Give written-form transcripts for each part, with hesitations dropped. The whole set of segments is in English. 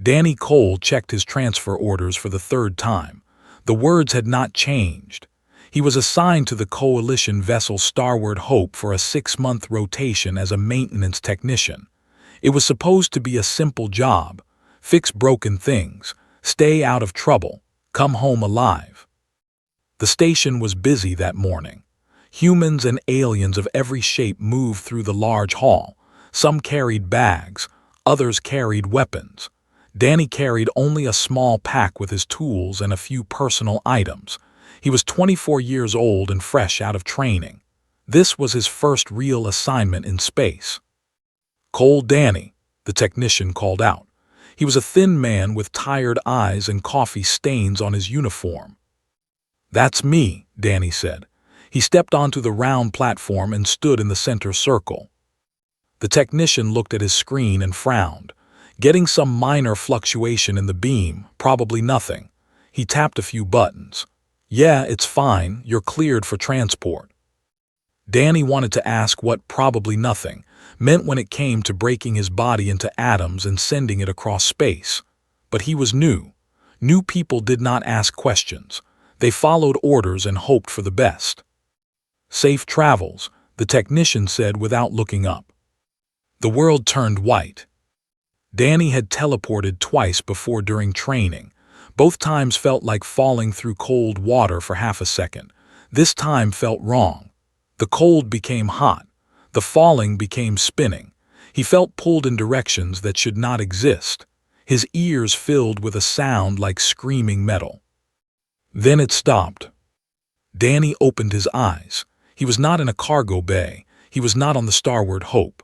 Danny Cole checked his transfer orders for the third time. The words had not changed. He was assigned to the Coalition vessel Starbound Hope for a 6-month rotation as a maintenance technician. It was supposed to be a simple job: fix broken things, stay out of trouble, come home alive. The station was busy that morning. Humans and aliens of every shape moved through the large hall. Some carried bags, others carried weapons. Danny carried only a small pack with his tools and a few personal items. He was 24 years old and fresh out of training. This was his first real assignment in space. "Cole Danny," the technician called out. He was a thin man with tired eyes and coffee stains on his uniform. "That's me," Danny said. He stepped onto the round platform and stood in the center circle. The technician looked at his screen and frowned. Getting some minor fluctuation in the beam, probably nothing. He tapped a few buttons. "Yeah, it's fine, you're cleared for transport." Danny wanted to ask what "probably nothing" meant when it came to breaking his body into atoms and sending it across space. But he was new. New people did not ask questions. They followed orders and hoped for the best. "Safe travels," the technician said without looking up. The world turned white. Danny had teleported twice before during training. Both times felt like falling through cold water for half a second. This time felt wrong. The cold became hot. The falling became spinning. He felt pulled in directions that should not exist. His ears filled with a sound like screaming metal. Then it stopped. Danny opened his eyes. He was not in a cargo bay. He was not on the Starbound Hope.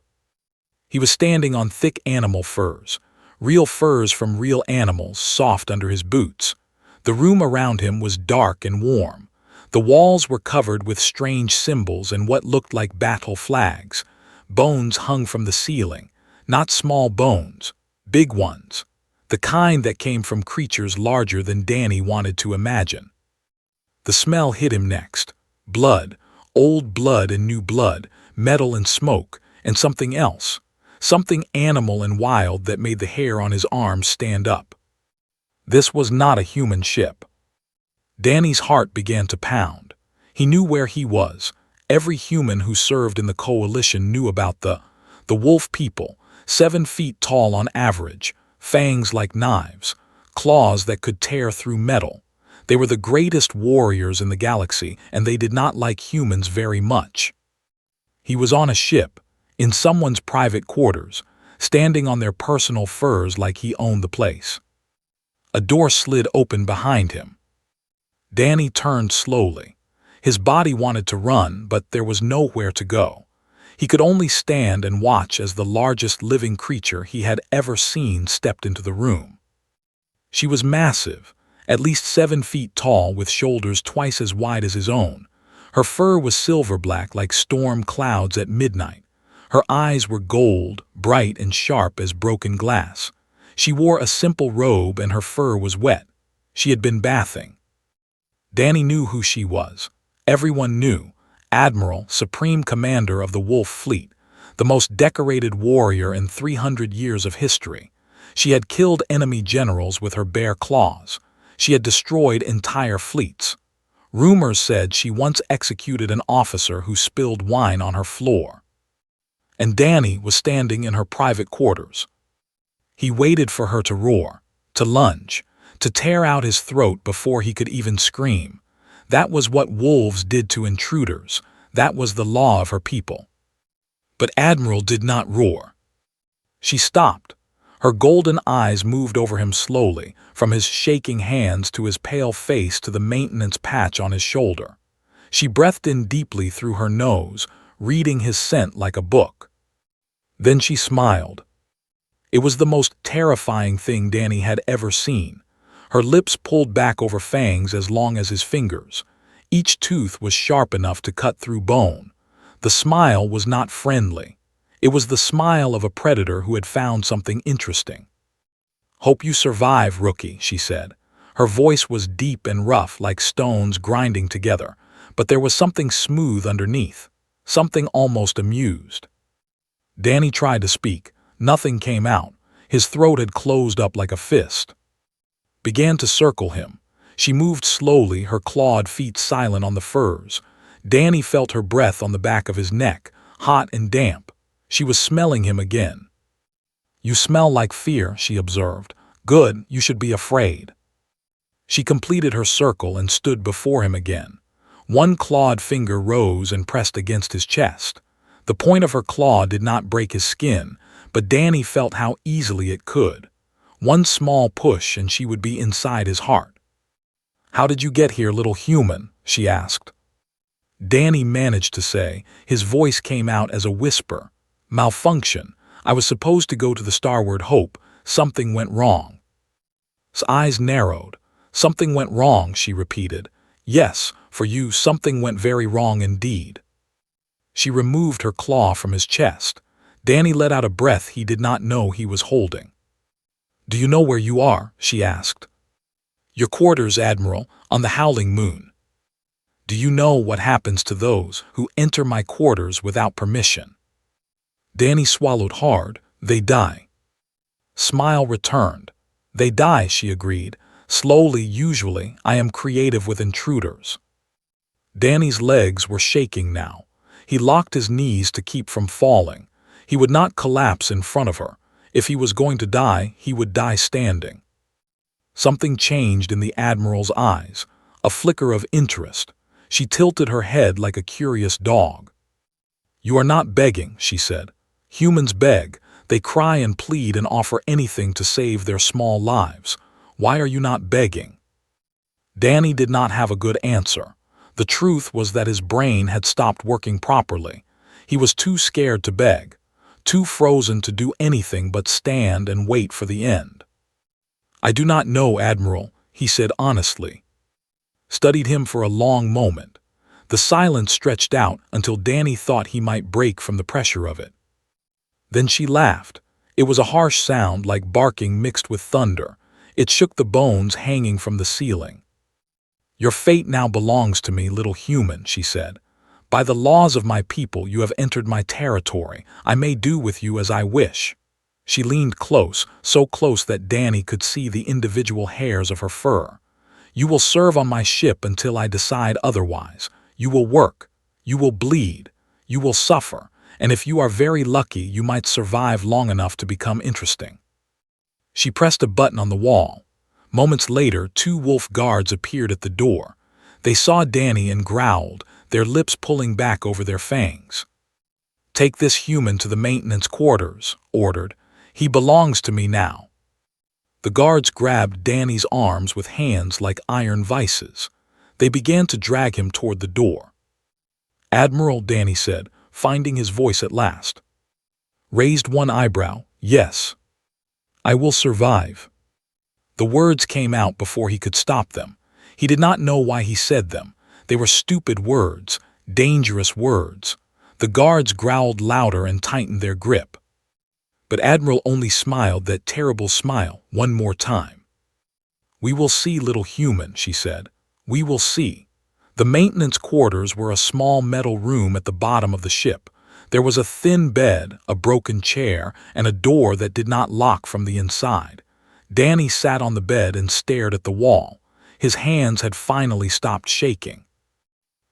He was standing on thick animal furs. Real furs from real animals, soft under his boots. The room around him was dark and warm. The walls were covered with strange symbols and what looked like battle flags. Bones hung from the ceiling. Not small bones, big ones. The kind that came from creatures larger than Danny wanted to imagine. The smell hit him next. Blood, old blood and new blood, metal and smoke, and something else. Something animal and wild that made the hair on his arms stand up. This was not a human ship. Danny's heart began to pound. He knew where he was. Every human who served in the Coalition knew about the wolf people, 7 feet tall on average, fangs like knives, claws that could tear through metal. They were the greatest warriors in the galaxy, and they did not like humans very much. He was on a ship, in someone's private quarters, standing on their personal furs like he owned the place. A door slid open behind him. Danny turned slowly. His body wanted to run, but there was nowhere to go. He could only stand and watch as the largest living creature he had ever seen stepped into the room. She was massive, at least 7 feet tall with shoulders twice as wide as his own. Her fur was silver-black like storm clouds at midnight. Her eyes were gold, bright and sharp as broken glass. She wore a simple robe and her fur was wet. She had been bathing. Danny knew who she was. Everyone knew. Admiral, Supreme Commander of the Wolf Fleet, the most decorated warrior in 300 years of history. She had killed enemy generals with her bare claws. She had destroyed entire fleets. Rumors said she once executed an officer who spilled wine on her floor. And Danny was standing in her private quarters. He waited for her to roar, to lunge, to tear out his throat before he could even scream. That was what wolves did to intruders. That was the law of her people. But Admiral did not roar. She stopped. Her golden eyes moved over him slowly, from his shaking hands to his pale face to the maintenance patch on his shoulder. She breathed in deeply through her nose, reading his scent like a book. Then she smiled. It was the most terrifying thing Danny had ever seen. Her lips pulled back over fangs as long as his fingers. Each tooth was sharp enough to cut through bone. The smile was not friendly. It was the smile of a predator who had found something interesting. "Hope you survive, Rookie," she said. Her voice was deep and rough like stones grinding together, but there was something smooth underneath, something almost amused. Danny tried to speak. Nothing came out. His throat had closed up like a fist. Began to circle him. She moved slowly, her clawed feet silent on the furs. Danny felt her breath on the back of his neck, hot and damp. She was smelling him again. "You smell like fear," she observed. "Good, you should be afraid." She completed her circle and stood before him again. One clawed finger rose and pressed against his chest. The point of her claw did not break his skin, but Danny felt how easily it could. One small push and she would be inside his heart. "How did you get here, little human?" she asked. Danny managed to say. His voice came out as a whisper. "Malfunction. I was supposed to go to the Starward Hope. Something went wrong." His eyes narrowed. "Something went wrong," she repeated. "Yes, for you, something went very wrong indeed." She removed her claw from his chest. Danny let out a breath he did not know he was holding. "Do you know where you are?" she asked. "Your quarters, Admiral, on the Howling Moon." "Do you know what happens to those who enter my quarters without permission?" Danny swallowed hard. "They die." Smile returned. "They die," she agreed. "Slowly, usually. I am creative with intruders." Danny's legs were shaking now. He locked his knees to keep from falling. He would not collapse in front of her. If he was going to die, he would die standing. Something changed in the Admiral's eyes, a flicker of interest. She tilted her head like a curious dog. "You are not begging," she said. "Humans beg. They cry and plead and offer anything to save their small lives. Why are you not begging?" Danny did not have a good answer. The truth was that his brain had stopped working properly. He was too scared to beg, too frozen to do anything but stand and wait for the end. "I do not know, Admiral," he said honestly. Studied him for a long moment. The silence stretched out until Danny thought he might break from the pressure of it. Then she laughed. It was a harsh sound like barking mixed with thunder. It shook the bones hanging from the ceiling. "Your fate now belongs to me, little human," she said. "By the laws of my people, you have entered my territory. I may do with you as I wish." She leaned close, so close that Danny could see the individual hairs of her fur. "You will serve on my ship until I decide otherwise. You will work. You will bleed. You will suffer. And if you are very lucky, you might survive long enough to become interesting." She pressed a button on the wall. Moments later, 2 wolf guards appeared at the door. They saw Danny and growled, their lips pulling back over their fangs. "Take this human to the maintenance quarters," ordered. "He belongs to me now." The guards grabbed Danny's arms with hands like iron vices. They began to drag him toward the door. "Admiral," Danny said, finding his voice at last. Raised one eyebrow. "Yes. I will survive." The words came out before he could stop them. He did not know why he said them. They were stupid words, dangerous words. The guards growled louder and tightened their grip. But Admiral only smiled that terrible smile one more time. "We will see, little human," she said. "We will see." The maintenance quarters were a small metal room at the bottom of the ship. There was a thin bed, a broken chair, and a door that did not lock from the inside. Danny sat on the bed and stared at the wall. His hands had finally stopped shaking.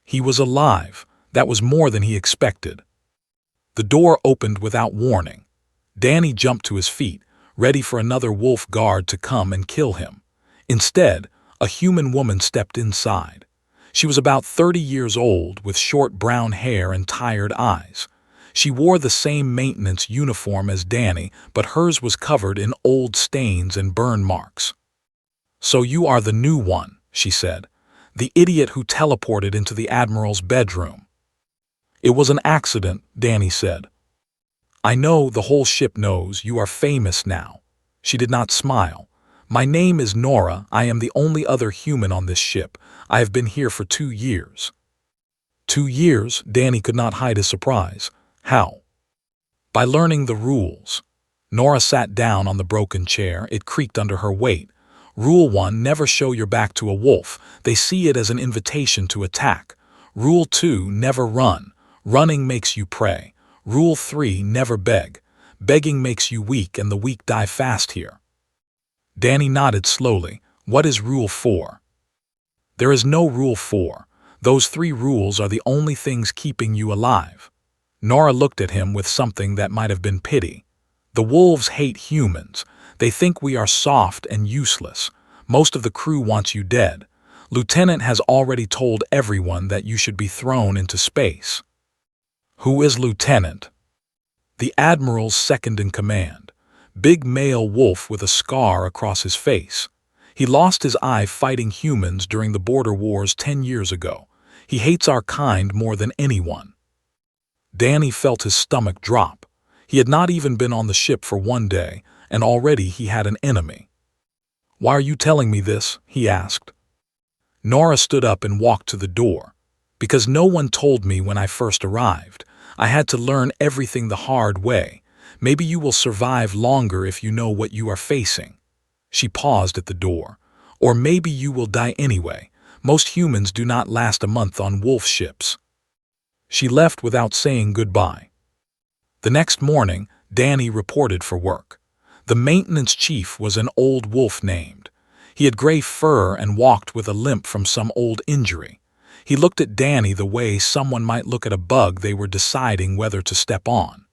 He was alive. That was more than he expected. The door opened without warning. Danny jumped to his feet, ready for another wolf guard to come and kill him. Instead, a human woman stepped inside. She was about 30 years old, with short brown hair and tired eyes. She wore the same maintenance uniform as Danny, but hers was covered in old stains and burn marks. "So you are the new one," she said. "The idiot who teleported into the Admiral's bedroom." "It was an accident," Danny said. "I know, the whole ship knows, you are famous now." She did not smile. "My name is Nora. I am the only other human on this ship. I have been here for 2 years. 2 years? Danny could not hide his surprise. How? By learning the rules. Nora sat down on the broken chair. It creaked under her weight. Rule 1, never show your back to a wolf. They see it as an invitation to attack. Rule 2, never run. Running makes you prey. Rule 3, never beg. Begging makes you weak and the weak die fast here. Danny nodded slowly. What is Rule 4? There is no Rule 4. Those 3 rules are the only things keeping you alive. Nora looked at him with something that might have been pity. The wolves hate humans. They think we are soft and useless. Most of the crew wants you dead. Lieutenant has already told everyone that you should be thrown into space. Who is Lieutenant? The Admiral's second-in-command. Big male wolf with a scar across his face. He lost his eye fighting humans during the border wars 10 years ago. He hates our kind more than anyone. Danny felt his stomach drop. He had not even been on the ship for 1 day, and already he had an enemy. Why are you telling me this? He asked. Nora stood up and walked to the door. Because no one told me when I first arrived. I had to learn everything the hard way. Maybe you will survive longer if you know what you are facing. She paused at the door. Or maybe you will die anyway. Most humans do not last a month on wolf ships. She left without saying goodbye. The next morning, Danny reported for work. The maintenance chief was an old wolf named. He had gray fur and walked with a limp from some old injury. He looked at Danny the way someone might look at a bug they were deciding whether to step on.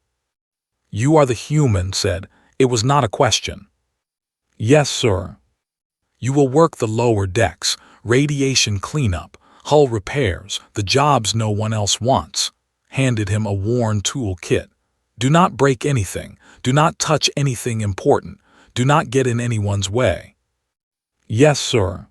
You are the human, said. It was not a question. Yes, sir. You will work the lower decks, radiation cleanup, hull repairs, the jobs no one else wants. Handed him a worn tool kit. Do not break anything. Do not touch anything important. Do not get in anyone's way. Yes, sir.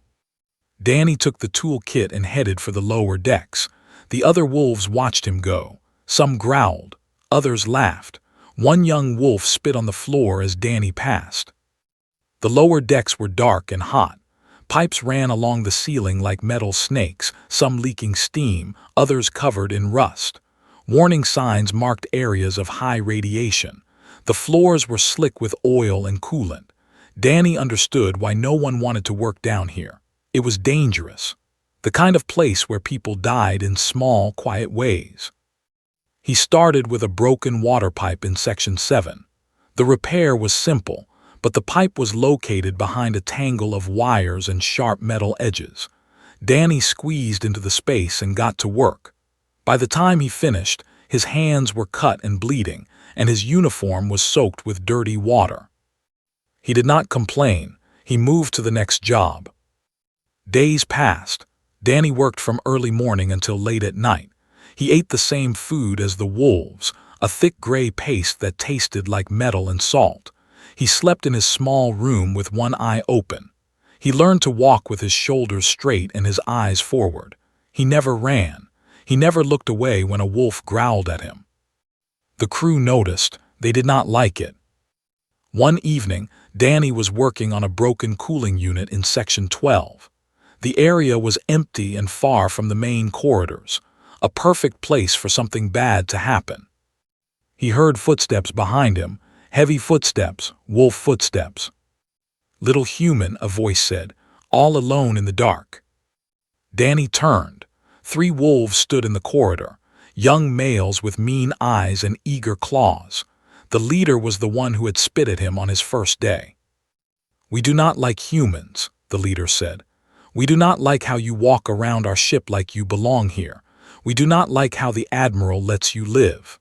Danny took the tool kit and headed for the lower decks. The other wolves watched him go. Some growled. Others laughed. One young wolf spit on the floor as Danny passed. The lower decks were dark and hot. Pipes ran along the ceiling like metal snakes, some leaking steam, others covered in rust. Warning signs marked areas of high radiation. The floors were slick with oil and coolant. Danny understood why no one wanted to work down here. It was dangerous. The kind of place where people died in small, quiet ways. He started with a broken water pipe in Section 7. The repair was simple, but the pipe was located behind a tangle of wires and sharp metal edges. Danny squeezed into the space and got to work. By the time he finished, his hands were cut and bleeding, and his uniform was soaked with dirty water. He did not complain. He moved to the next job. Days passed. Danny worked from early morning until late at night. He ate the same food as the wolves, a thick gray paste that tasted like metal and salt. He slept in his small room with one eye open. He learned to walk with his shoulders straight and his eyes forward. He never ran. He never looked away when a wolf growled at him. The crew noticed. They did not like it. One evening, Danny was working on a broken cooling unit in Section 12. The area was empty and far from the main corridors, a perfect place for something bad to happen. He heard footsteps behind him, heavy footsteps, wolf footsteps. Little human, a voice said, all alone in the dark. Danny turned. 3 wolves stood in the corridor, young males with mean eyes and eager claws. The leader was the one who had spit at him on his first day. We do not like humans, the leader said. We do not like how you walk around our ship like you belong here. We do not like how the Admiral lets you live.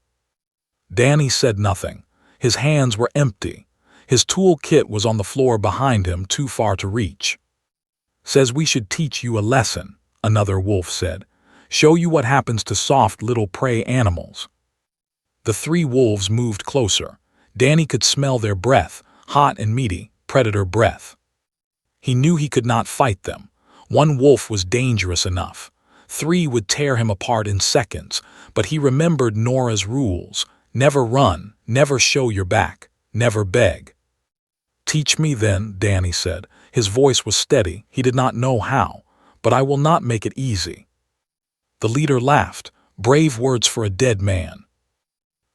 Danny said nothing. His hands were empty. His tool kit was on the floor behind him, too far to reach. Says we should teach you a lesson, another wolf said. Show you what happens to soft little prey animals. The 3 wolves moved closer. Danny could smell their breath, hot and meaty, predator breath. He knew he could not fight them. 1 wolf was dangerous enough. 3 would tear him apart in seconds, but he remembered Nora's rules. Never run, never show your back, never beg. Teach me then, Danny said. His voice was steady. He did not know how, but I will not make it easy. The leader laughed. Brave words for a dead man.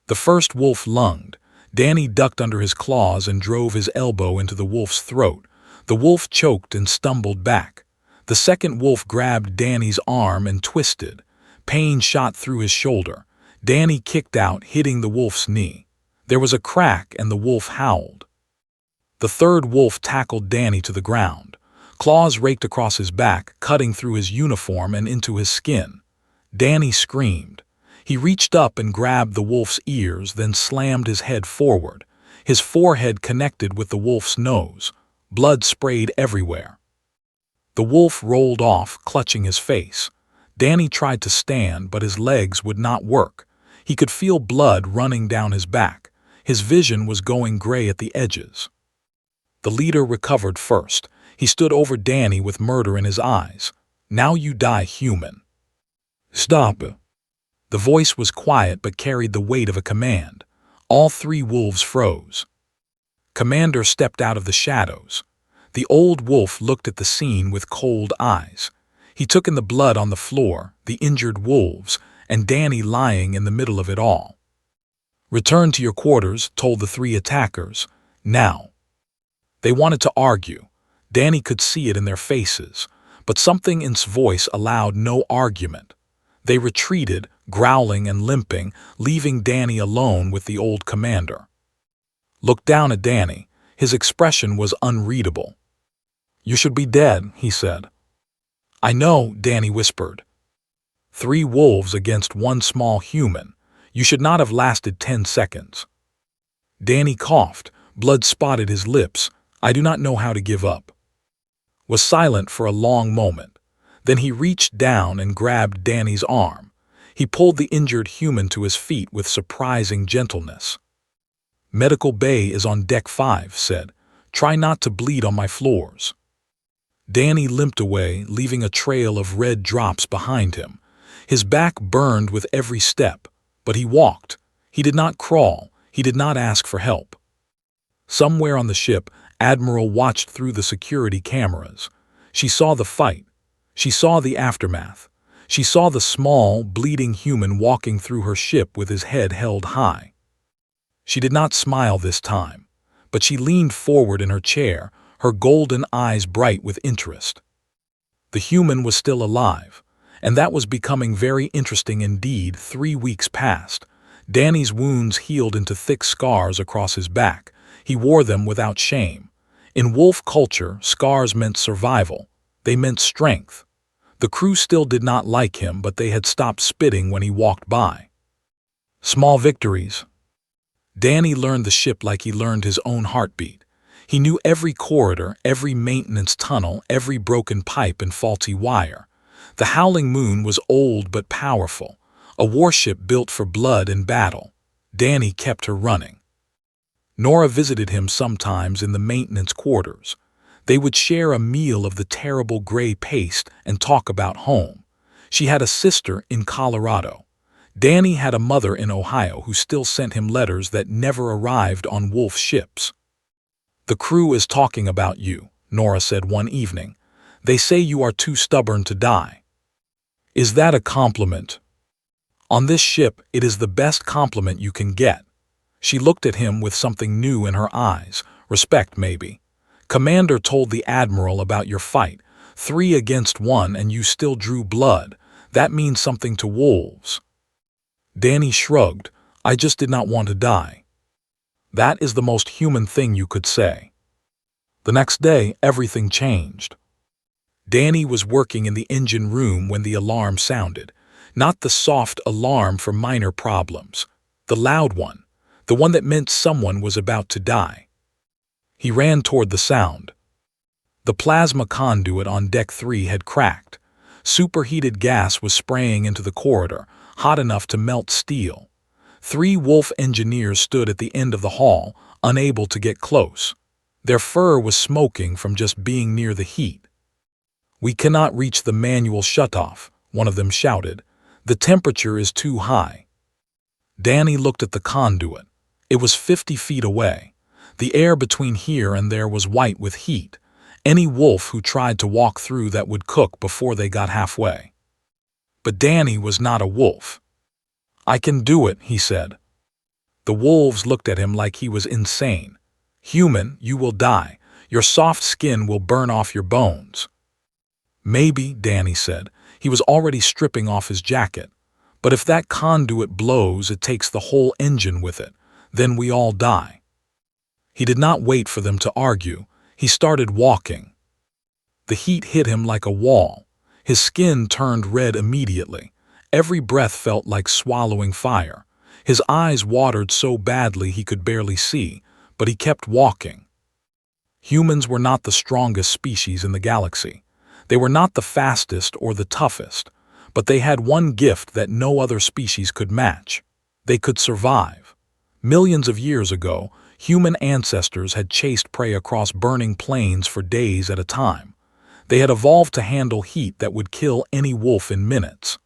The first wolf lunged. Danny ducked under his claws and drove his elbow into the wolf's throat. The wolf choked and stumbled back. The second wolf grabbed Danny's arm and twisted. Pain shot through his shoulder. Danny kicked out, hitting the wolf's knee. There was a crack and the wolf howled. The third wolf tackled Danny to the ground. Claws raked across his back, cutting through his uniform and into his skin. Danny screamed. He reached up and grabbed the wolf's ears, then slammed his head forward. His forehead connected with the wolf's nose. Blood sprayed everywhere. The wolf rolled off, clutching his face. Danny tried to stand, but his legs would not work. He could feel blood running down his back. His vision was going gray at the edges. The leader recovered first. He stood over Danny with murder in his eyes. "Now you die, human." "Stop it." The voice was quiet but carried the weight of a command. All three wolves froze. Commander stepped out of the shadows. The old wolf looked at the scene with cold eyes. He took in the blood on the floor, the injured wolves, and Danny lying in the middle of it all. "Return to your quarters," told the three attackers. "Now." They wanted to argue. Danny could see it in their faces, but something in his voice allowed no argument. They retreated, growling and limping, leaving Danny alone with the old commander. Looked down at Danny. His expression was unreadable. "You should be dead," he said. "I know," Danny whispered. 3 wolves against 1 small human. You should not have lasted 10 seconds. Danny coughed. Blood spotted his lips. "I do not know how to give up." Was silent for a long moment. Then he reached down and grabbed Danny's arm. He pulled the injured human to his feet with surprising gentleness. "Medical bay is on deck 5, said. "Try not to bleed on my floors." Danny limped away, leaving a trail of red drops behind him. His back burned with every step, but he walked. He did not crawl. He did not ask for help. Somewhere on the ship, Admiral watched through the security cameras. She saw the fight. She saw the aftermath. She saw the small, bleeding human walking through her ship with his head held high. She did not smile this time, but she leaned forward in her chair, her golden eyes bright with interest. The human was still alive, and that was becoming very interesting indeed. 3 weeks passed. Danny's wounds healed into thick scars across his back. He wore them without shame. In wolf culture, scars meant survival. They meant strength. The crew still did not like him, but they had stopped spitting when he walked by. Small victories. Danny learned the ship like he learned his own heartbeat. He knew every corridor, every maintenance tunnel, every broken pipe and faulty wire. The Howling Moon was old but powerful, a warship built for blood and battle. Danny kept her running. Nora visited him sometimes in the maintenance quarters. They would share a meal of the terrible gray paste and talk about home. She had a sister in Colorado. Danny had a mother in Ohio who still sent him letters that never arrived on wolf ships. "The crew is talking about you," Nora said one evening. "They say you are too stubborn to die." "Is that a compliment?" "On this ship, it is the best compliment you can get." She looked at him with something new in her eyes. Respect, maybe. "Commander told the Admiral about your fight. 3 against 1 and you still drew blood. That means something to wolves." Danny shrugged. "I just did not want to die." That is the most human thing you could say. The next day, everything changed. Danny was working in the engine room when the alarm sounded. Not the soft alarm for minor problems. The loud one. The one that meant someone was about to die. He ran toward the sound. The plasma conduit on deck 3 had cracked. Superheated gas was spraying into the corridor, hot enough to melt steel. 3 wolf engineers stood at the end of the hall, unable to get close. Their fur was smoking from just being near the heat. "We cannot reach the manual shutoff," one of them shouted. "The temperature is too high." Danny looked at the conduit. It was 50 feet away. The air between here and there was white with heat. Any wolf who tried to walk through that would cook before they got halfway. But Danny was not a wolf. "I can do it," he said. The wolves looked at him like he was insane. "Human, you will die. Your soft skin will burn off your bones." "Maybe," Danny said. He was already stripping off his jacket. "But if that conduit blows, it takes the whole engine with it. Then we all die." He did not wait for them to argue. He started walking. The heat hit him like a wall. His skin turned red immediately. Every breath felt like swallowing fire. His eyes watered so badly he could barely see, but he kept walking. Humans were not the strongest species in the galaxy. They were not the fastest or the toughest, but they had one gift that no other species could match. They could survive. Millions of years ago, human ancestors had chased prey across burning plains for days at a time. They had evolved to handle heat that would kill any wolf in minutes.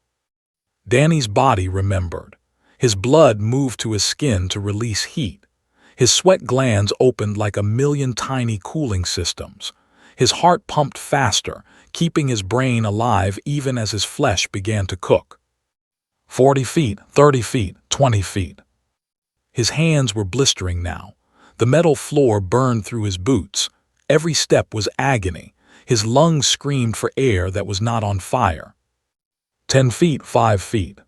Danny's body remembered. His blood moved to his skin to release heat. His sweat glands opened like a million tiny cooling systems. His heart pumped faster, keeping his brain alive even as his flesh began to cook. 40 feet, 30 feet, 20 feet. His hands were blistering now. The metal floor burned through his boots. Every step was agony. His lungs screamed for air that was not on fire. 10 feet, 5 feet.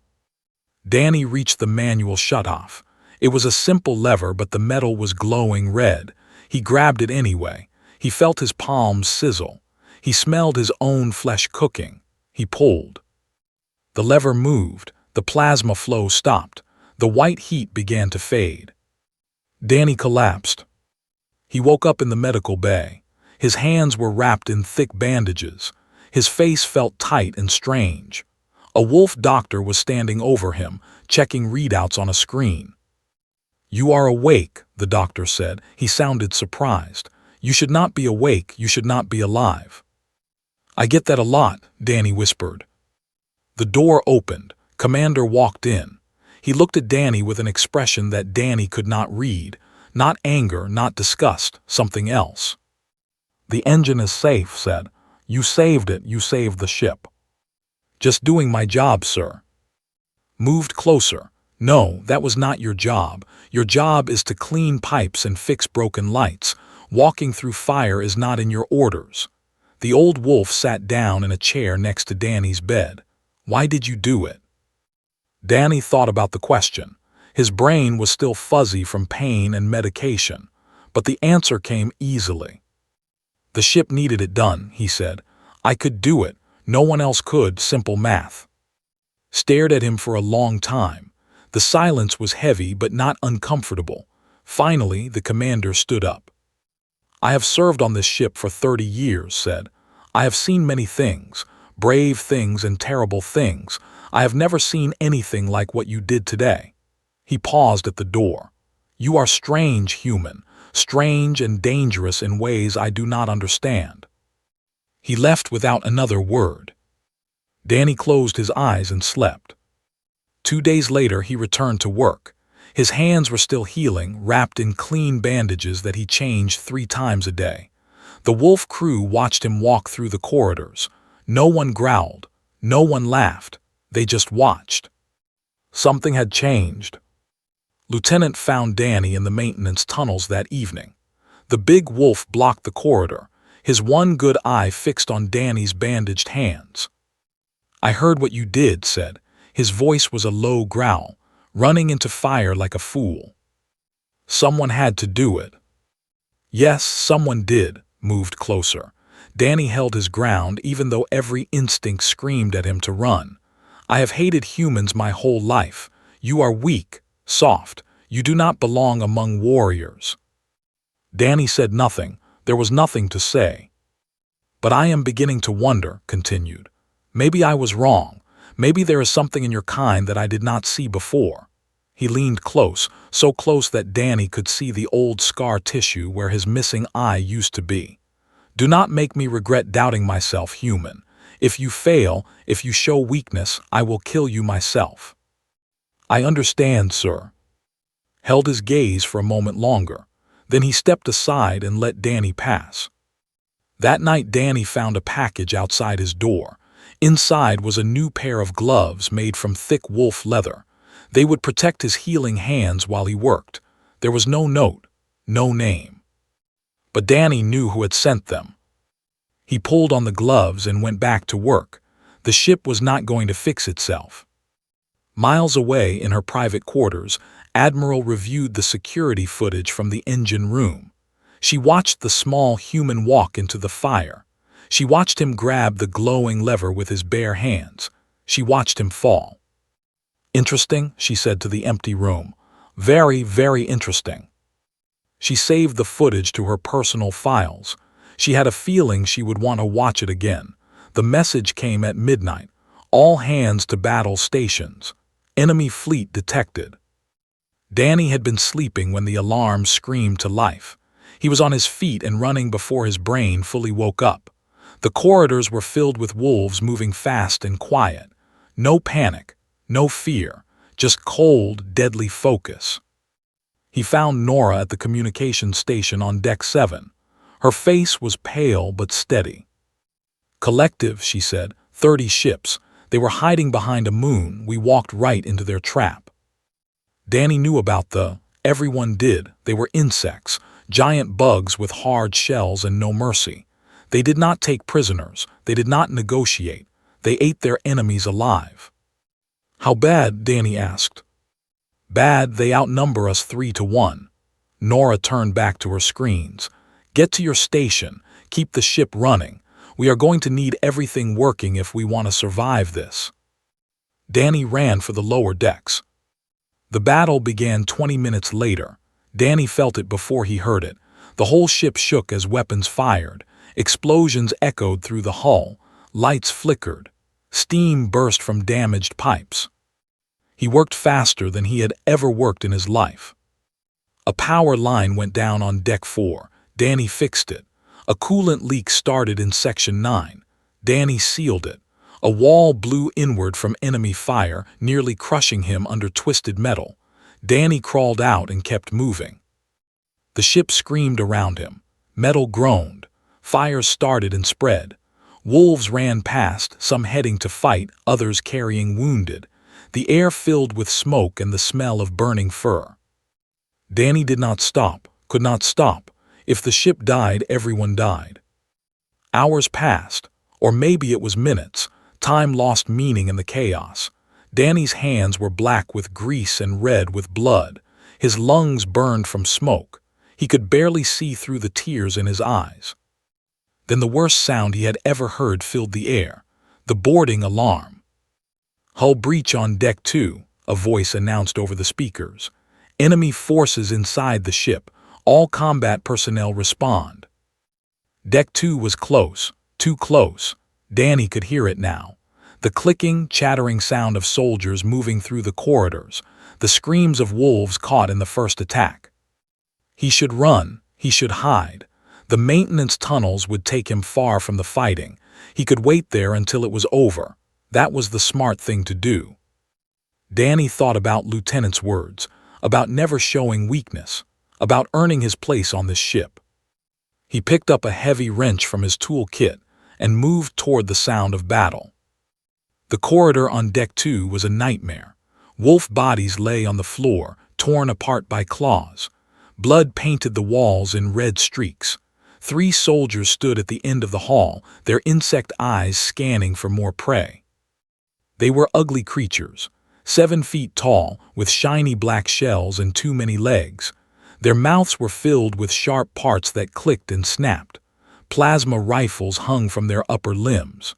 Danny reached the manual shutoff. It was a simple lever, but the metal was glowing red. He grabbed it anyway. He felt his palms sizzle. He smelled his own flesh cooking. He pulled. The lever moved. The plasma flow stopped. The white heat began to fade. Danny collapsed. He woke up in the medical bay. His hands were wrapped in thick bandages. His face felt tight and strange. A wolf doctor was standing over him, checking readouts on a screen. "You are awake," the doctor said. He sounded surprised. "You should not be awake. You should not be alive." "I get that a lot," Danny whispered. The door opened. Commander walked in. He looked at Danny with an expression that Danny could not read. Not anger, not disgust, something else. "The engine is safe," said. "You saved it. You saved the ship." "Just doing my job, sir." Moved closer. "No, that was not your job. Your job is to clean pipes and fix broken lights. Walking through fire is not in your orders." The old wolf sat down in a chair next to Danny's bed. "Why did you do it?" Danny thought about the question. His brain was still fuzzy from pain and medication, but the answer came easily. "The ship needed it done," he said. "I could do it. No one else could. Simple math." Stared at him for a long time. The silence was heavy but not uncomfortable. Finally, the commander stood up. "I have served on this ship for 30 years, said. "I have seen many things, brave things and terrible things. I have never seen anything like what you did today." He paused at the door. "You are strange, human, strange and dangerous in ways I do not understand." He left without another word. Danny closed his eyes and slept. 2 days later, he returned to work. His hands were still healing, wrapped in clean bandages that he changed 3 times a day. The wolf crew watched him walk through the corridors. No one growled. No one laughed. They just watched. Something had changed. Lieutenant found Danny in the maintenance tunnels that evening. The big wolf blocked the corridor, his one good eye fixed on Danny's bandaged hands. "I heard what you did," said. His voice was a low growl, running into fire like a fool. "Someone had to do it." "Yes, someone did," moved closer. Danny held his ground even though every instinct screamed at him to run. "I have hated humans my whole life. You are weak, soft. You do not belong among warriors." Danny said nothing. There was nothing to say. "But I am beginning to wonder," continued. "Maybe I was wrong. Maybe there is something in your kind that I did not see before." He leaned close, so close that Danny could see the old scar tissue where his missing eye used to be. "Do not make me regret doubting myself, human. If you fail, if you show weakness, I will kill you myself." "I understand, sir." Held his gaze for a moment longer. Then he stepped aside and let Danny pass. That night, Danny found a package outside his door. Inside was a new pair of gloves made from thick wolf leather. They would protect his healing hands while he worked. There was no note, no name. But Danny knew who had sent them. He pulled on the gloves and went back to work. The ship was not going to fix itself. Miles away in her private quarters, Admiral reviewed the security footage from the engine room. She watched the small human walk into the fire. She watched him grab the glowing lever with his bare hands. She watched him fall. "Interesting," she said to the empty room. "Very, very interesting." She saved the footage to her personal files. She had a feeling she would want to watch it again. The message came at midnight. "All hands to battle stations. Enemy fleet detected." Danny had been sleeping when the alarm screamed to life. He was on his feet and running before his brain fully woke up. The corridors were filled with wolves moving fast and quiet. No panic, no fear, just cold, deadly focus. He found Nora at the communications station on Deck 7. Her face was pale but steady. "Collective," she said, 30 ships. They were hiding behind a moon. We walked right into their trap." Danny knew about everyone did. They were insects, giant bugs with hard shells and no mercy. They did not take prisoners. They did not negotiate. They ate their enemies alive. "How bad?" Danny asked. "Bad, they outnumber us 3-1. Nora turned back to her screens. "Get to your station. Keep the ship running. We are going to need everything working if we want to survive this." Danny ran for the lower decks. The battle began 20 minutes later. Danny felt it before he heard it. The whole ship shook as weapons fired. Explosions echoed through the hull. Lights flickered. Steam burst from damaged pipes. He worked faster than he had ever worked in his life. A power line went down on Deck 4. Danny fixed it. A coolant leak started in Section 9. Danny sealed it. A wall blew inward from enemy fire, nearly crushing him under twisted metal. Danny crawled out and kept moving. The ship screamed around him. Metal groaned. Fires started and spread. Wolves ran past, some heading to fight, others carrying wounded. The air filled with smoke and the smell of burning fur. Danny did not stop, could not stop. If the ship died, everyone died. Hours passed, or maybe it was minutes. Time lost meaning in the chaos. Danny's hands were black with grease and red with blood. His lungs burned from smoke. He could barely see through the tears in his eyes. Then the worst sound he had ever heard filled the air, the boarding alarm. "Hull breach on Deck 2, a voice announced over the speakers. "Enemy forces inside the ship. All combat personnel respond." Deck 2 was close, too close. Danny could hear it now. The clicking, chattering sound of soldiers moving through the corridors, the screams of wolves caught in the first attack. He should run, he should hide. The maintenance tunnels would take him far from the fighting. He could wait there until it was over. That was the smart thing to do. Danny thought about Lieutenant's words, about never showing weakness, about earning his place on this ship. He picked up a heavy wrench from his tool kit and moved toward the sound of battle. The corridor on Deck 2 was a nightmare. Wolf bodies lay on the floor, torn apart by claws. Blood painted the walls in red streaks. 3 soldiers stood at the end of the hall, their insect eyes scanning for more prey. They were ugly creatures, 7 feet tall, with shiny black shells and too many legs. Their mouths were filled with sharp parts that clicked and snapped. Plasma rifles hung from their upper limbs.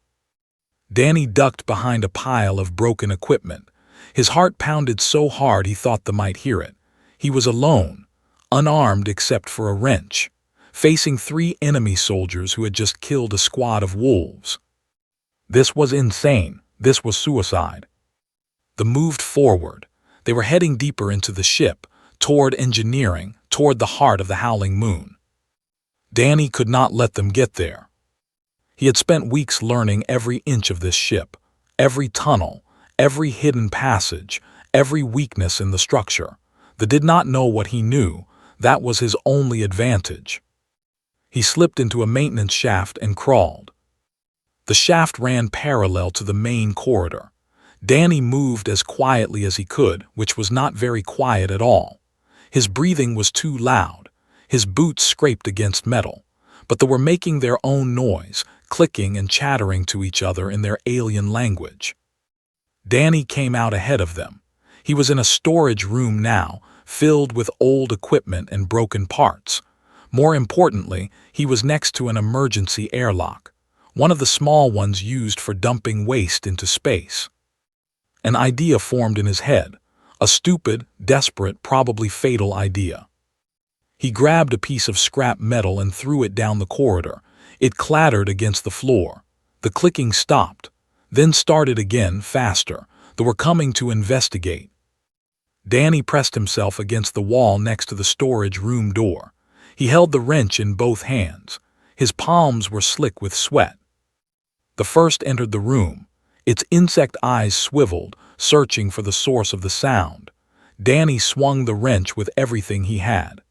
Danny ducked behind a pile of broken equipment. His heart pounded so hard he thought they might hear it. He was alone, unarmed except for a wrench, facing 3 enemy soldiers who had just killed a squad of wolves. This was insane. This was suicide. They moved forward. They were heading deeper into the ship, toward engineering, toward the heart of the howling moon. Danny could not let them get there. He had spent weeks learning every inch of this ship, every tunnel, every hidden passage, every weakness in the structure. They did not know what he knew. That was his only advantage. He slipped into a maintenance shaft and crawled. The shaft ran parallel to the main corridor. Danny moved as quietly as he could, which was not very quiet at all. His breathing was too loud. His boots scraped against metal, but they were making their own noise, clicking and chattering to each other in their alien language. Danny came out ahead of them. He was in a storage room now, filled with old equipment and broken parts. More importantly, he was next to an emergency airlock, one of the small ones used for dumping waste into space. An idea formed in his head, a stupid, desperate, probably fatal idea. He grabbed a piece of scrap metal and threw it down the corridor. It clattered against the floor. The clicking stopped, then started again, faster. They were coming to investigate. Danny pressed himself against the wall next to the storage room door. He held the wrench in both hands. His palms were slick with sweat. The first entered the room. Its insect eyes swiveled, searching for the source of the sound. Danny swung the wrench with everything he had.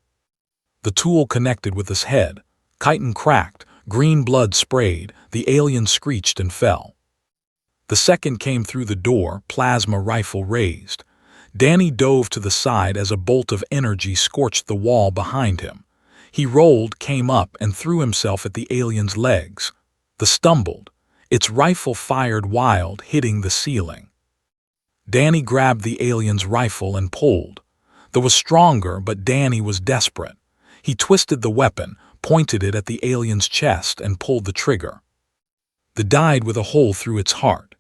The tool connected with his head. Chitin cracked, green blood sprayed, the alien screeched and fell. The second came through the door, plasma rifle raised. Danny dove to the side as a bolt of energy scorched the wall behind him. He rolled, came up, and threw himself at the alien's legs. The stumbled. Its rifle fired wild, hitting the ceiling. Danny grabbed the alien's rifle and pulled. That was stronger, but Danny was desperate. He twisted the weapon, pointed it at the alien's chest, and pulled the trigger. It died with a hole through its heart.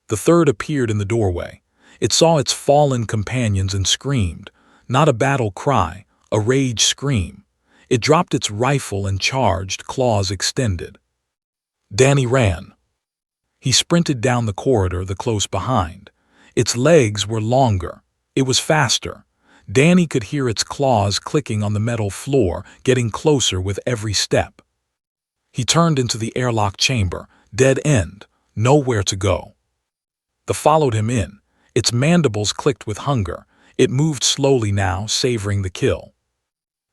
The third appeared in the doorway. It saw its fallen companions and screamed, not a battle cry, a rage scream. It dropped its rifle and charged, claws extended. Danny ran. He sprinted down the corridor, the close behind. Its legs were longer. It was faster. Danny could hear its claws clicking on the metal floor, getting closer with every step. He turned into the airlock chamber, dead end, nowhere to go. The followed him in. Its mandibles clicked with hunger. It moved slowly now, savoring the kill.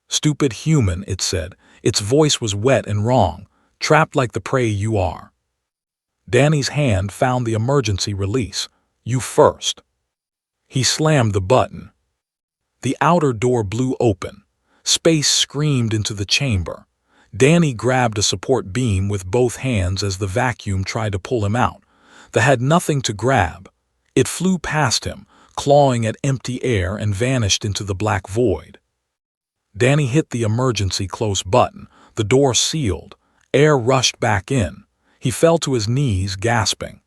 "Stupid human," it said. Its voice was wet and wrong. "Trapped like the prey you are." Danny's hand found the emergency release. "You first." He slammed the button. The outer door blew open. Space screamed into the chamber. Danny grabbed a support beam with both hands as the vacuum tried to pull him out. They had nothing to grab. It flew past him, clawing at empty air, and vanished into the black void. Danny hit the emergency close button. The door sealed. Air rushed back in. He fell to his knees, gasping.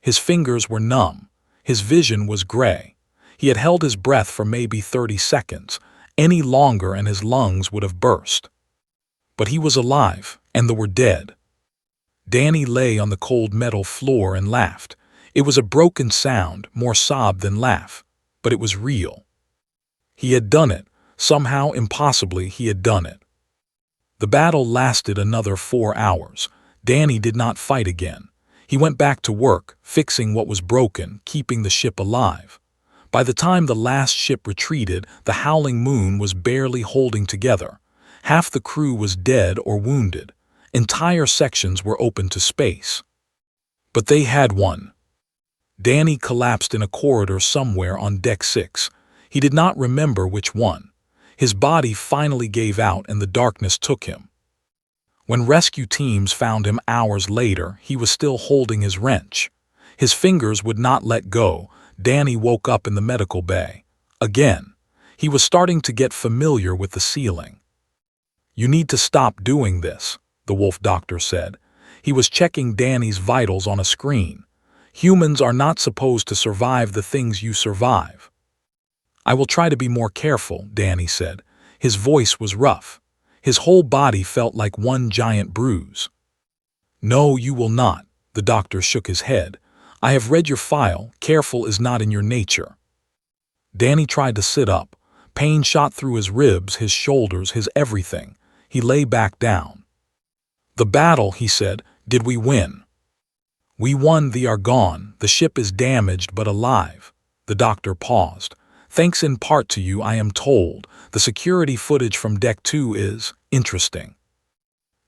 His fingers were numb. His vision was gray. He had held his breath for maybe 30 seconds. Any longer and his lungs would have burst. But he was alive, and they were dead. Danny lay on the cold metal floor and laughed. It was a broken sound, more sob than laugh, but it was real. He had done it. Somehow, impossibly, he had done it. The battle lasted another 4 hours. Danny did not fight again. He went back to work, fixing what was broken, keeping the ship alive. By the time the last ship retreated, the howling moon was barely holding together. Half the crew was dead or wounded. Entire sections were open to space. But they had won. Danny collapsed in a corridor somewhere on Deck 6. He did not remember which one. His body finally gave out and the darkness took him. When rescue teams found him hours later, he was still holding his wrench. His fingers would not let go. Danny woke up in the medical bay. Again. He was starting to get familiar with the ceiling. "You need to stop doing this," the wolf doctor said. He was checking Danny's vitals on a screen. "Humans are not supposed to survive the things you survive." "I will try to be more careful," Danny said. His voice was rough. His whole body felt like one giant bruise. "No, you will not," the doctor shook his head. "I have read your file. Careful is not in your nature." Danny tried to sit up. Pain shot through his ribs, his shoulders, his everything. He lay back down. "The battle," he said. "Did we win?" "We won. They are gone. The ship is damaged but alive." The doctor paused. "Thanks in part to you, I am told. The security footage from Deck 2 is interesting."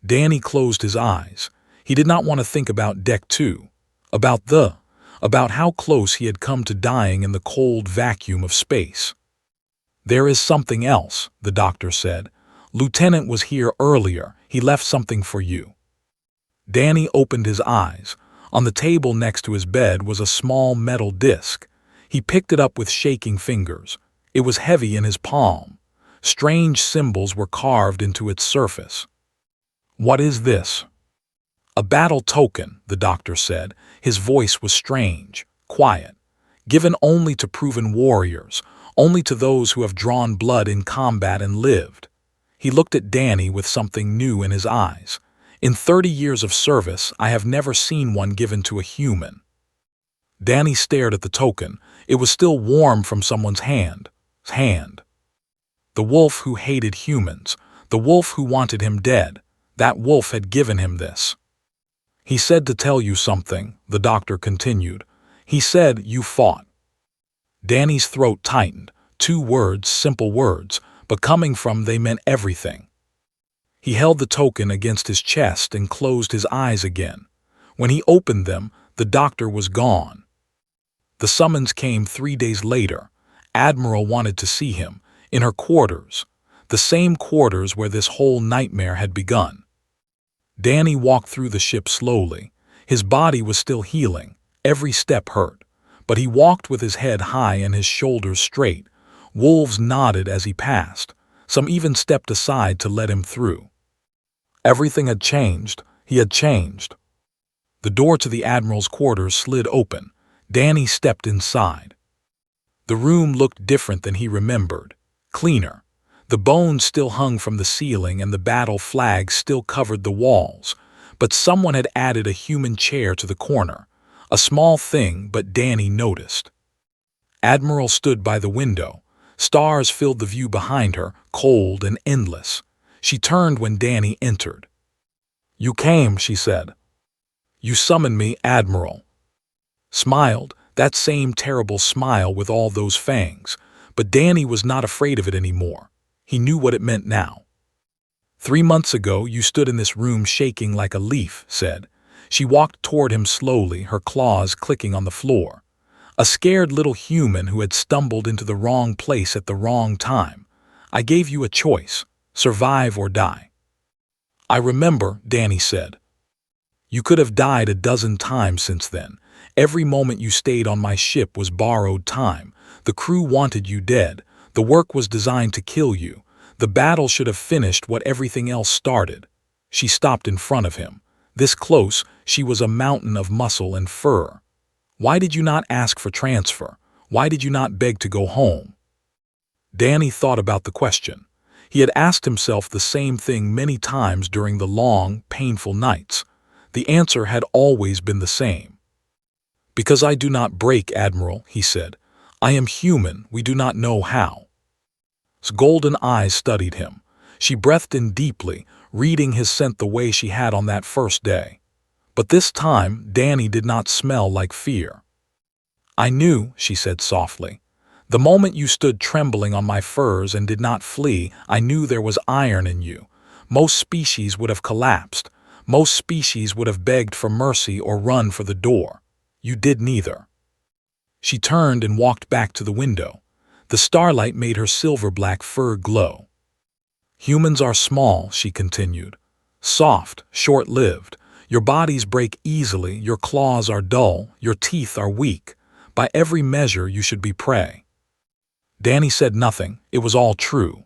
Danny closed his eyes. He did not want to think about Deck 2. About how close he had come to dying in the cold vacuum of space. "There is something else," the doctor said. "Lieutenant was here earlier. He left something for you." Danny opened his eyes. On the table next to his bed was a small metal disc. He picked it up with shaking fingers. It was heavy in his palm. Strange symbols were carved into its surface. "What is this?" "A battle token," the doctor said. His voice was strange, quiet. "Given only to proven warriors, only to those who have drawn blood in combat and lived." He looked at Danny with something new in his eyes. "In 30 years of service, I have never seen one given to a human." Danny stared at the token. It was still warm from someone's hand. The wolf who hated humans, the wolf who wanted him dead, that wolf had given him this. "He said to tell you something," the doctor continued. "He said you fought." Danny's throat tightened. 2 words, simple words, but coming from they meant everything. He held the token against his chest and closed his eyes again. When he opened them, the doctor was gone. The summons came 3 days later. Admiral wanted to see him, in her quarters, the same quarters where this whole nightmare had begun. Danny walked through the ship slowly. His body was still healing, every step hurt, but he walked with his head high and his shoulders straight. Wolves nodded as he passed. Some even stepped aside to let him through. Everything had changed. He had changed. The door to the Admiral's quarters slid open. Danny stepped inside. The room looked different than he remembered. Cleaner. The bones still hung from the ceiling and the battle flags still covered the walls, but someone had added a human chair to the corner. A small thing, but Danny noticed. Admiral stood by the window. Stars filled the view behind her, cold and endless. She turned when Danny entered. "You came," she said. "You summoned me, Admiral." Smiled, that same terrible smile with all those fangs, but Danny was not afraid of it anymore. He knew what it meant now. "3 months ago you stood in this room shaking like a leaf," said. She walked toward him slowly, her claws clicking on the floor. "A scared little human who had stumbled into the wrong place at the wrong time. I gave you a choice, survive or die." "I remember," Danny said. "You could have died a dozen times since then. Every moment you stayed on my ship was borrowed time. The crew wanted you dead. The work was designed to kill you. The battle should have finished what everything else started." She stopped in front of him. This close, she was a mountain of muscle and fur. "Why did you not ask for transfer? Why did you not beg to go home?" Danny thought about the question. He had asked himself the same thing many times during the long, painful nights. The answer had always been the same. "Because I do not break, Admiral," he said. "I am human, we do not know how." His golden eyes studied him. She breathed in deeply, reading his scent the way she had on that first day. But this time, Danny did not smell like fear. "I knew," she said softly. "The moment you stood trembling on my furs and did not flee, I knew there was iron in you. Most species would have collapsed. Most species would have begged for mercy or run for the door. You did neither." She turned and walked back to the window. The starlight made her silver-black fur glow. "Humans are small," she continued. "Soft, short-lived. Your bodies break easily, your claws are dull, your teeth are weak. By every measure you should be prey." Danny said nothing. It was all true.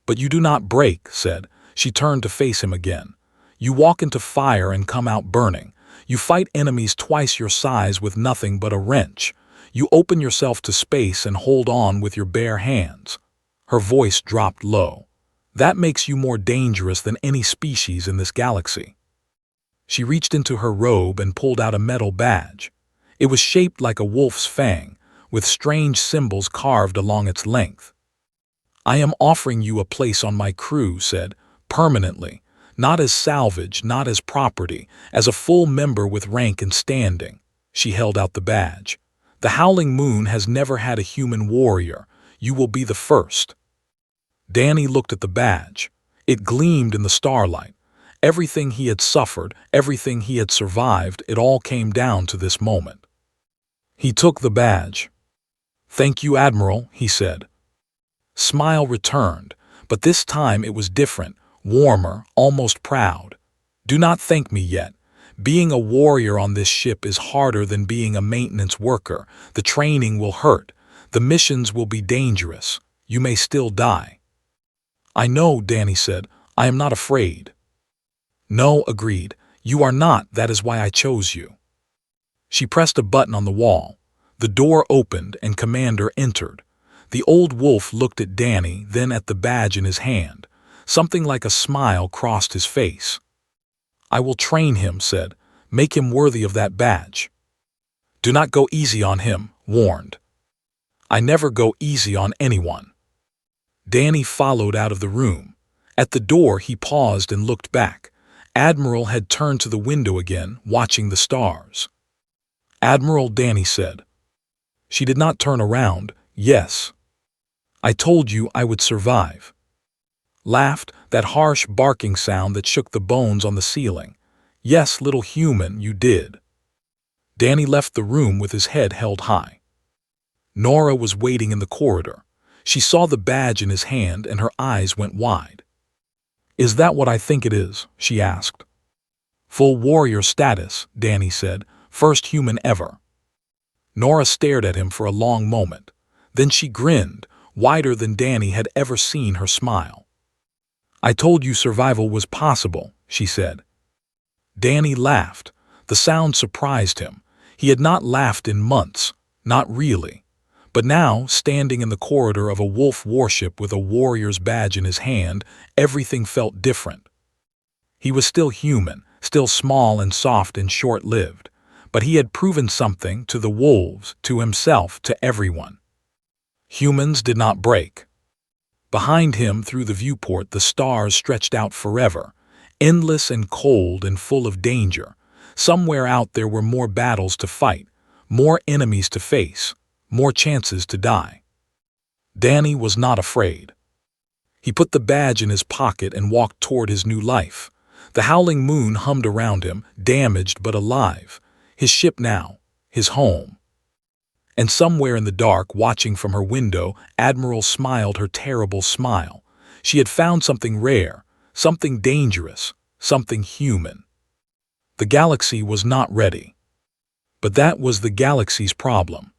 "But you do not break," said. She turned to face him again. "You walk into fire and come out burning. You fight enemies twice your size with nothing but a wrench. You open yourself to space and hold on with your bare hands." Her voice dropped low. "That makes you more dangerous than any species in this galaxy." She reached into her robe and pulled out a metal badge. It was shaped like a wolf's fang, with strange symbols carved along its length. "I am offering you a place on my crew," said, "permanently. Not as salvage, not as property, as a full member with rank and standing." She held out the badge. "The Howling Moon has never had a human warrior. You will be the first." Danny looked at the badge. It gleamed in the starlight. Everything he had suffered, everything he had survived, it all came down to this moment. He took the badge. "Thank you, Admiral," he said. Smile returned, but this time it was different, warmer, almost proud. "Do not thank me yet. Being a warrior on this ship is harder than being a maintenance worker. The training will hurt. The missions will be dangerous. You may still die." "I know," Danny said. "I am not afraid." "No," agreed. "You are not. That is why I chose you." She pressed a button on the wall. The door opened and Commander entered. The old wolf looked at Danny, then at the badge in his hand. Something like a smile crossed his face. "I will train him," said. "Make him worthy of that badge." "Do not go easy on him," warned. "I never go easy on anyone." Danny followed out of the room. At the door he paused and looked back. Admiral had turned to the window again, watching the stars. "Admiral," Danny said. She did not turn around. "Yes. I told you I would survive." Laughed, that harsh barking sound that shook the bones on the ceiling. "Yes, little human, you did." Danny left the room with his head held high. Nora was waiting in the corridor. She saw the badge in his hand and her eyes went wide. "Is that what I think it is?" she asked. "Full warrior status," Danny said. "First human ever." Nora stared at him for a long moment. Then she grinned, wider than Danny had ever seen her smile. "I told you survival was possible," she said. Danny laughed. The sound surprised him. He had not laughed in months, not really. But now, standing in the corridor of a wolf warship with a warrior's badge in his hand, everything felt different. He was still human, still small and soft and short-lived, but he had proven something to the wolves, to himself, to everyone. Humans did not break. Behind him, through the viewport, the stars stretched out forever, endless and cold and full of danger. Somewhere out there were more battles to fight, more enemies to face, more chances to die. Danny was not afraid. He put the badge in his pocket and walked toward his new life. The howling moon hummed around him, damaged but alive. His ship now, his home. And somewhere in the dark, watching from her window, Admiral smiled her terrible smile. She had found something rare, something dangerous, something human. The galaxy was not ready. But that was the galaxy's problem.